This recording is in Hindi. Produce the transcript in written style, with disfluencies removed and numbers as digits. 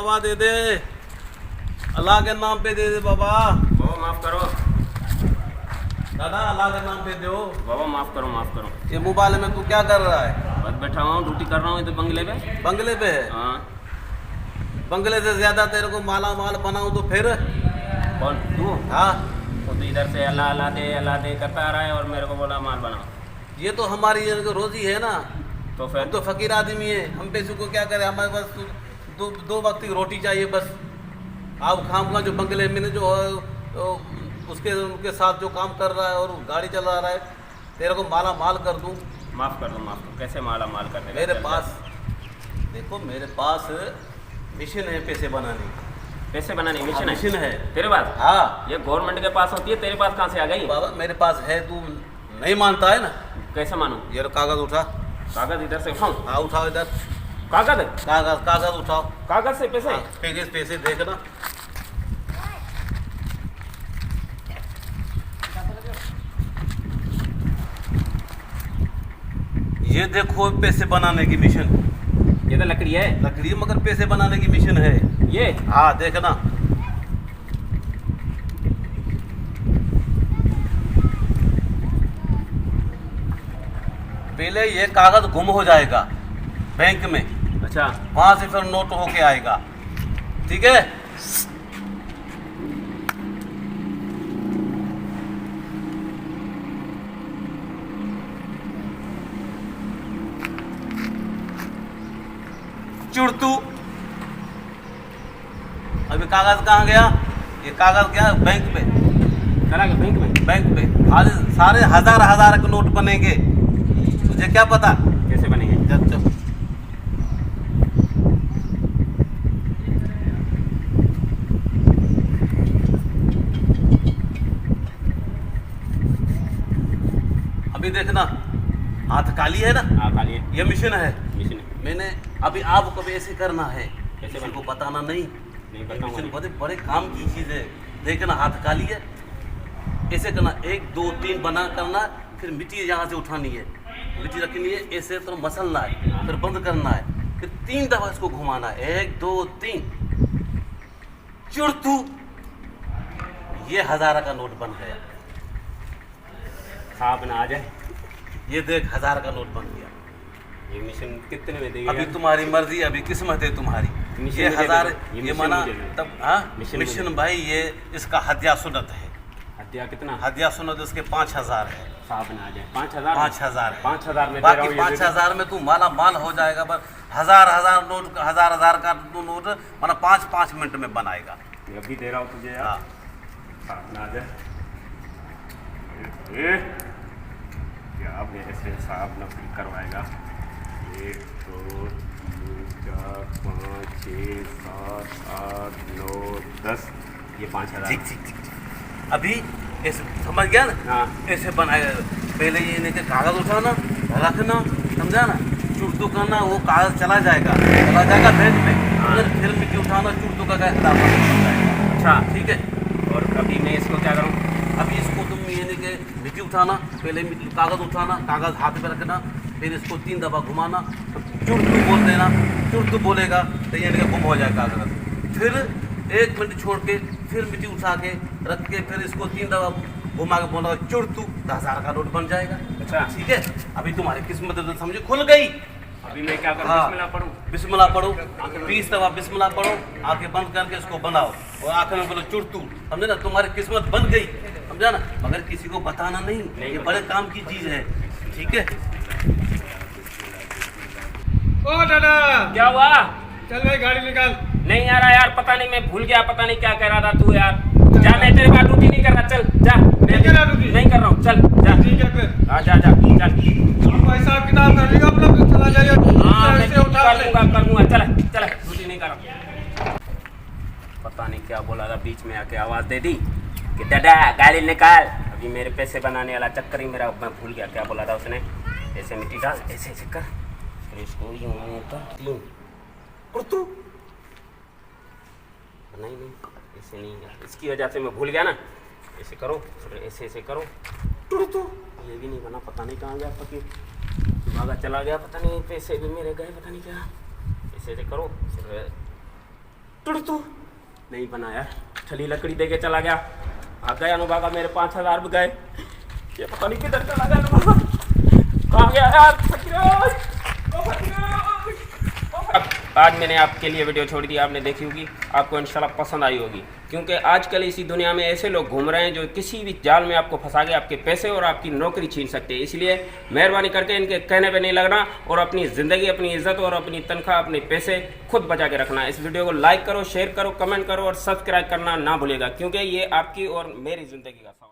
बाबा दे दे, अल्लाह के नाम पे दे दे बाबा। बाबा माफ करो। दादा अल्लाह के नाम पे दो बाबा, माफ करो माफ करो। ये मोबाइल में तू क्या कर रहा है? बस बैठा हुआ हूँ, ड्यूटी कर रहा हूँ इधर बंगले पे। बंगले पे है? हाँ। बंगले से ज्यादा तेरे को माला माल बनाऊं तो फिर? कौन तू? हाँ, तो इधर से अल्लाह अल्लाह दे करता आ रहा है और मेरे को बोला माल बनाओ। ये तो हमारी रोजी है ना। तो हम फिर तो फकीर आदमी है, हम पैसे को क्या करें, हमारे पास दो वक्त की रोटी चाहिए बस। आप खाम का जो बंगले में जो तो उनके साथ जो काम कर रहा है और गाड़ी चला रहा है, तेरे को माला माल कर दूं? माफ कर दो माफ करो। कैसे माला माल कर देगा? मेरे पास देखो, मेरे पास मिशन है पैसे बनाने की। पैसे बनाने की मिशन है तेरे पास? हाँ। ये गवर्नमेंट के पास होती है, तेरे पास कहाँ से आ गई? बाबा मेरे पास है, तू नहीं मानता है ना? कैसे मानूं? ये लो कागज उठा। कागज इधर से उठाऊं? हाँ उठाओ इधर। कागज? कागज उठाओ। कागज से पैसे? हाँ, पैसे देखना। ये देखो पैसे बनाने की मिशन। ये तो लकड़ी है। लकड़ी मगर पैसे बनाने की मिशन है ये। हाँ देखना। पहले ये कागज गुम हो जाएगा बैंक में। अच्छा। वहां से फिर नोट होके आएगा, ठीक है? चुड़तू, अभी कागज कहाँ गया? ये कागज गया बैंक पे। चला गया बैंक में? बैंक पे सारे हजार के नोट बनेंगे। तुझे क्या पता कैसे बनेंगे? जब अभी देखना, हाथ काली है ना? हाँ खाली है। ये मिशन है। मिशन है। मैंने अभी आपको भी ऐसे करना है, कैसे किसी को बताना नहीं। नहीं मिशन बताऊंगा। बड़े बड़े काम की चीज है। देखना हाथ काली है, ऐसे करना, 1 2 3 बना करना, फिर मिट्टी यहाँ से उठानी है, मिट्टी रखनी है, ऐसे तो मसलना है, फिर बंद करना है, फिर 3 दफा इसको घुमाना है, 1 2 3। चुड़तू, ये 1000 का नोट बन गया। साहब ना आ जाए। ये देख 1000 का नोट बन गया। ये मिशन कितने में देगा? अभी तुम्हारी मर्जी, अभी किस्मत है तुम्हारी। मिशन ये मुझे 1000 दे दो। ये ये मिशन माना मुझे दे दो। तब। हाँ मिशन मिशन मुझे भाई, ये इसका हदिया सुन्नत है। हत्या कितना? हदिया सुन्नत इसके 5000 है। साहब ना आ जाए। 5000? 5000 है। 5000 में दे रहा बाकी हूँ, ये दे दो। 5000 में तू माला माल हो जाएगा। बस 1000 नोट, 1000 का नोट माना 5 मिनट में बनाएगा। ये अभी दे रहा हूँ तुझे यार। हाँ साहब ना आ जाए। क्या मेरे से साहब नौकरी करवाएगा? 1 2 3 4 5 6 7 8 9 10। ये 5000। ठीक ठीक ठीक। अभी ऐसे समझ गया ना? हाँ। ऐसे बनाएगा। पहले ये इन्हें कागज उठाना, रखना, समझा ना? चुड़तू करना, वो कागज चला जाएगा बैंक में। हाँ। फिर मिट्टी उठाना, चुड़तू का हिसाब जाएगा। अच्छा ठीक है। और अभी मैं इसको क्या करूँ? अभी इसको तुम ये नहीं कि मिट्टी उठाना, पहले कागज उठाना, कागज हाथ में रखना, फिर इसको 3 दफा घुमाना, चुड़तू बोल देना। चुड़तू बोलेगा तो ये नहीं गुम हो जाएगा कागज। फिर 1 मिनट छोड़ के फिर मिट्टी उठा के रख के फिर इसको 3 दफा घुमा के बोला चुड़तू, 10,000 का नोट बन जाएगा। अच्छा। ठीक है। अभी तुम्हारी किस्मत तो समझे खुल गई। अभी मैं क्या करूँ? हाँ। बिस्मिल्लाह पढ़ूँ? बिस्मिल्लाह पढ़ो, 20 दफा बिस्मिल्लाह पढ़ो, आंखें बंद करके इसको बनाओ और आंखें में बोलो चुड़तू। समझे ना? तुम्हारी किस्मत बन गई, समझा ना? मगर किसी को बताना नहीं, ये बड़े काम की चीज है। ठीक है। ओ दादा, क्या हुआ? चल भाई गाड़ी निकाल। नहीं आ रहा यार, पता नहीं, मैं भूल गया, पता नहीं क्या कह रहा था तू यार। जा, मैं तेरे बाद ड्यूटी नहीं कर रहा, चल जा। नहीं कर रहा ड्यूटी? नहीं कर रहा हूँ, चल जा। ठीक है फिर। हाँ जा जा चल। आप हिसाब किताब कर लियो अपना, फिर चला जाइए। हाँ मैं ऐसे उठा ले। कर दूंगा, चल चल, ड्यूटी नहीं कर रहा। पता नहीं क्या बोला था, बीच में आके आवाज दे दी कि दादा गाड़ी निकाल। अभी मेरे पैसे बनाने वाला चक्कर ही मेरा, मैं भूल गया क्या बोला था उसने। ऐसे मिट्टी डाल, ऐसे ऐसे कर, फिर इसको यूं कर, यूं कुर्तू। नहीं नहीं ऐसे नहीं यार, इसकी वजह से मैं भूल गया ना। ऐसे करो, फिर ऐसे ऐसे करो, टुड़तू। ये भी नहीं बना, पता नहीं कहाँ गया फकीर, भागा चला गया, पता नहीं पैसे भी मेरे गए, पता नहीं क्या। ऐसे ऐसे करो, फिर टुड़तू नहीं बना यार, छली लकड़ी दे के चला गया। आ गया अनुभागा, मेरे 5000 भी गए। ये पता नहीं किधर चला गया अनुभागा, कहाँ गया यार। अब आज मैंने आपके लिए वीडियो छोड़ दी, आपने देखी होगी, आपको इंशाल्लाह पसंद आई होगी। क्योंकि आजकल इसी दुनिया में ऐसे लोग घूम रहे हैं जो किसी भी जाल में आपको फंसा के आपके पैसे और आपकी नौकरी छीन सकते हैं। इसलिए मेहरबानी करके इनके कहने पे नहीं लगना और अपनी ज़िंदगी, अपनी इज्जत और अपनी तनख्वाह, अपने पैसे खुद बचा के रखना। इस वीडियो को लाइक करो, शेयर करो, कमेंट करो और सब्सक्राइब करना ना भूलिएगा, क्योंकि ये आपकी और मेरी ज़िंदगी का